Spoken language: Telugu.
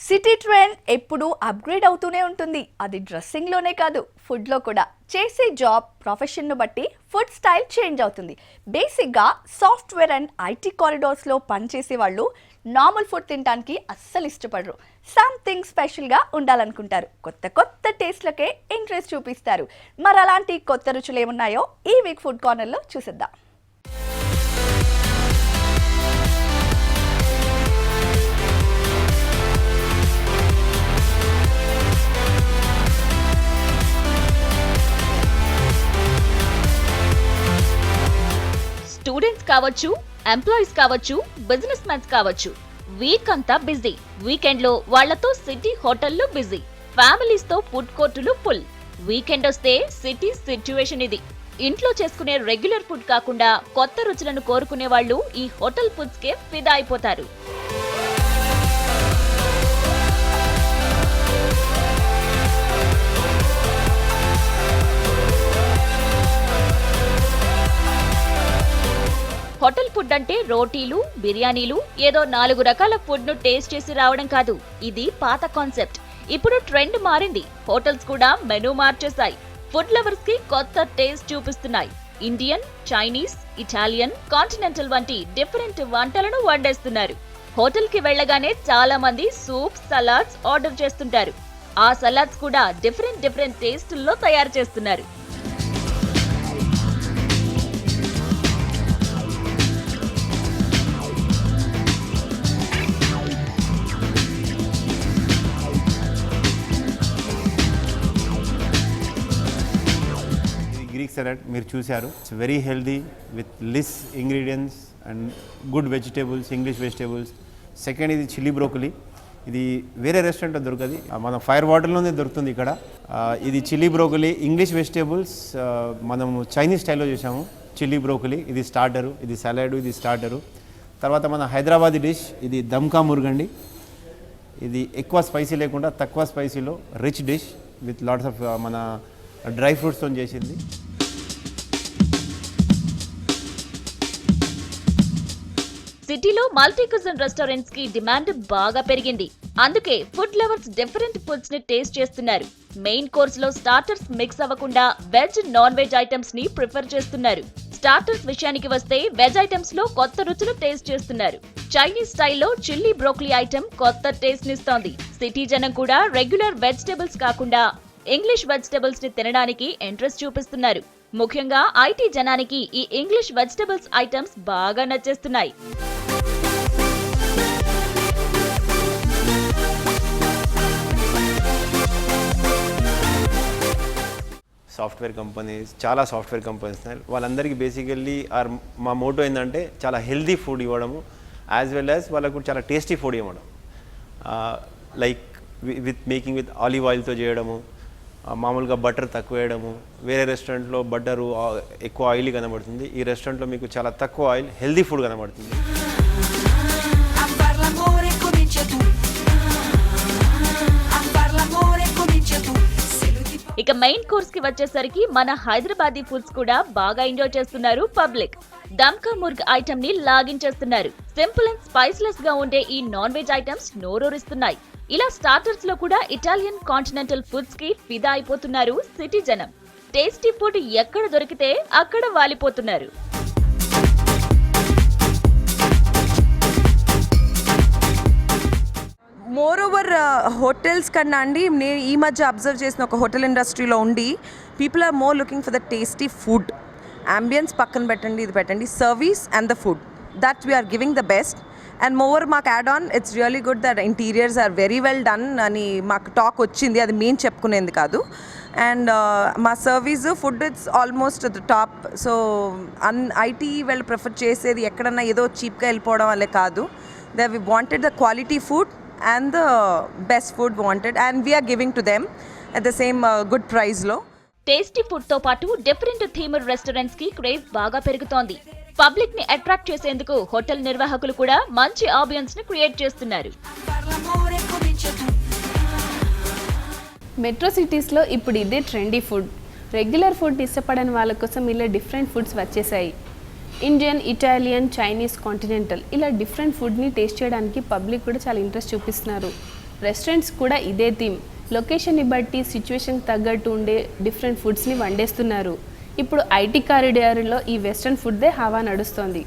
సిటీ ట్రెండ్ ఎప్పుడూ అప్గ్రేడ్ అవుతూనే ఉంటుంది. అది డ్రెస్సింగ్లోనే కాదు, ఫుడ్లో కూడా. చేసే జాబ్ ప్రొఫెషన్ను బట్టి ఫుడ్ స్టైల్ చేంజ్ అవుతుంది. బేసిక్గా సాఫ్ట్వేర్ అండ్ ఐటీ కారిడార్స్లో పనిచేసే వాళ్ళు నార్మల్ ఫుడ్ తినడానికి అస్సలు ఇష్టపడరు. సంథింగ్ స్పెషల్గా ఉండాలనుకుంటారు. కొత్త కొత్త టేస్ట్లకే ఇంట్రెస్ట్ చూపిస్తారు. మరి అలాంటి కొత్త రుచులు ఏమున్నాయో ఈ వీక్ ఫుడ్ కార్నర్లో చూసిద్దాం. స్టూడెంట్స్ కావచ్చు, ఎంప్లాయీస్ కావచ్చు, బిజినెస్ మ్యాన్స్ కావచ్చు, వీక్ అంతా బిజీ. వీకెండ్ లో వాళ్లతో సిటీ హోటళ్లు బిజీ, ఫ్యామిలీస్ తో ఫుడ్ కోర్టులు ఫుల్. వీకెండ్ వస్తే సిటీ సిచ్యువేషన్ ఇది. ఇంట్లో చేసుకునే రెగ్యులర్ ఫుడ్ కాకుండా కొత్త రుచులను కోరుకునే వాళ్ళు ఈ హోటల్ ఫుడ్స్ కే ఫిదా అయిపోతారు. హోటల్ ఫుడ్ అంటే రోటీలు, బిర్యానీలు, ఏదో 4 రకాల ఫుడ్ ను టేస్ట్ చేసి రావడం కాదు. ఇది పాత కాన్సెప్ట్. ఇప్పుడు ట్రెండ్ మారింది. హోటల్స్ కూడా మెనూ మార్చేశాయి. ఫుడ్ లవర్స్ కి కొత్త టేస్ట్ చూపిస్తున్నాయి. ఇండియన్, చైనీస్, ఇటాలియన్, కాంటినెంటల్ వంటి డిఫరెంట్ వంటలను వండేస్తున్నారు. హోటల్ కి వెళ్లగానే చాలా మంది సూప్, సలాడ్స్ ఆర్డర్ చేస్తుంటారు. ఆ సలాడ్స్ కూడా డిఫరెంట్ టేస్టుల్లో తయారు చేస్తున్నారు. గ్రీక్ సలాడ్ మీరు చూశారు. It's very healthy with less ingredients and good vegetables, English vegetables. Second ఇది చిల్లీ బ్రోకలీ. ఇది వేరే రెస్టారెంట్లో దొరకదు, మన ఫైర్ వాటర్లోనే దొరుకుతుంది ఇక్కడ. ఇది చిల్లీ బ్రోకలీ, ఇంగ్లీష్ వెజిటేబుల్స్ మనము చైనీస్ స్టైల్లో చేసాము. చిల్లీ బ్రోకలీ ఇది స్టార్టరు, ఇది సలాడ్, ఇది స్టార్టరు. తర్వాత మన హైదరాబాదీ డిష్ ఇది దమ్కా మురుగండి. ఇది ఎక్కువ స్పైసీ లేకుండా తక్కువ స్పైసీలో rich dish with lots of మన డ్రై ఫ్రూట్స్తో చేసింది. సిటీలో మల్టీ కుజిన్ రెస్టారెంట్స్ కి డిమాండ్ బాగా పెరిగింది. అందుకే ఫుడ్ లవర్స్ డిఫరెంట్ ఫుడ్స్ ని టేస్ట్ చేస్తున్నారు. మెయిన్ కోర్స్ లో స్టార్టర్స్ మిక్స్ అవ్వకుండా వెజ్, నాన్ వెజ్ ఐటమ్స్ ని ప్రిఫర్ చేస్తున్నారు. స్టార్టర్స్ విషయానికి వస్తే వెజ్ ఐటమ్స్ లో కొత్త రుచులు టేస్ట్ చేస్తున్నారు. చైనీస్ స్టైల్లో చిల్లీ బ్రోకలీ ఐటమ్ కొత్త టేస్ట్ నిస్తోంది. సిటీ జనం కూడా రెగ్యులర్ వెజిటేబుల్స్ కాకుండా ఇంగ్లీష్ వెజిటేబుల్స్ ని తినడానికి ఇంట్రెస్ట్ చూపిస్తున్నారు. ముఖ్యంగా ఐటీ జనానికి ఈ ఇంగ్లీష్ వెజిటేబుల్స్ ఐటమ్స్ బాగా నచ్చేస్తున్నాయి. సాఫ్ట్వేర్ కంపెనీస్, చాలా సాఫ్ట్వేర్ కంపెనీస్ ఉన్నాయి. వాళ్ళందరికీ బేసికల్లీ మా మోటో ఏంటంటే చాలా హెల్దీ ఫుడ్ ఇవ్వడము, యాజ్ వెల్ యాజ్ వాళ్ళకు చాలా టేస్టీ ఫుడ్ ఇవ్వడం. లైక్ మేకింగ్ విత్ ఆలివ్ ఆయిల్తో చేయడము, మామూలుగా బటర్ తక్కువ వేయడము. వేరే రెస్టారెంట్లో బటరు ఎక్కువ ఆయిల్ కనబడుతుంది. ఈ రెస్టారెంట్లో మీకు చాలా తక్కువ ఆయిల్, హెల్దీ ఫుడ్ కనబడుతుంది. ఇక మెయిన్ కోర్స్ కి వచ్చేసరికి మన హైదరాబాదీ ఫుడ్స్ కూడా బాగా ఎంజాయ్ చేస్తున్నారు పబ్లిక్. దమ్కా ముర్గ్ ఐటమ్ ని లాగించేస్తున్నారు. సింపుల్ అండ్ స్పైస్లెస్ గా ఉండే ఈ నాన్ వెజ్ ఐటమ్స్ నోరూరిస్తున్నాయి. ఇలా స్టార్టర్స్ లో కూడా ఇటాలియన్, కాంటినెంటల్ ఫుడ్స్ కి ఫిదా అయిపోతున్నారు సిటీ జనం. టేస్టీ ఫుడ్ ఎక్కడ దొరికితే అక్కడ వాలిపోతున్నారు. మోర్ ఓవర్ హోటల్స్ కన్నా అండి, నేను ఈ మధ్య అబ్జర్వ్ చేసిన ఒక హోటల్ ఇండస్ట్రీలో ఉండి people are more looking for the tasty food. Ambience పక్కన పెట్టండి, ఇది పెట్టండి, service and the food that we are giving the best. And more మాకు add on, it's really good that interiors are very well done అని మాకు టాక్ వచ్చింది. అది మేము చెప్పుకునేది కాదు. అండ్ మా service, food it's almost the top. So IT వాళ్ళు ప్రిఫర్ చేసేది ఎక్కడన్నా ఏదో చీప్గా వెళ్ళిపోవడం వల్లే కాదు. They we wanted the quality food and the best food wanted, and we are giving to them at the same good price లో. టేస్టీ ఫుడ్ తో పాటు డిఫరెంట్ థీమ్డ్ రెస్టారెంట్స్ కి క్రేజ్ బాగా పెరుగుతోంది. పబ్లిక్ ని అట్రాక్ట్ చేసేందుకు హోటల్ నిర్వాహకులు కూడా మంచి ఆంబియన్స్ ని క్రియేట్ చేస్తున్నారు. మెట్రో సిటీస్లో ఇప్పుడు ఇదే ట్రెండీ ఫుడ్. రెగ్యులర్ ఫుడ్ ఇష్టపడని వాళ్ళ కోసం ఇలా డిఫరెంట్ ఫుడ్స్ వచ్చేసాయి. ఇండియన్, ఇటాలియన్, చైనీస్, కాంటినెంటల్ ఇలా డిఫరెంట్ ఫుడ్ని టేస్ట్ చేయడానికి పబ్లిక్ కూడా చాలా ఇంట్రెస్ట్ చూపిస్తున్నారు. రెస్టారెంట్స్ కూడా ఇదే థీమ్. లొకేషన్ని బట్టి సిచ్యువేషన్కి తగ్గట్టు ఉండే డిఫరెంట్ ఫుడ్స్ని వండేస్తున్నారు. ఇప్పుడు ఐటీ కారిడార్లో ఈ వెస్ట్రన్ ఫుడ్దే హవా నడుస్తోంది.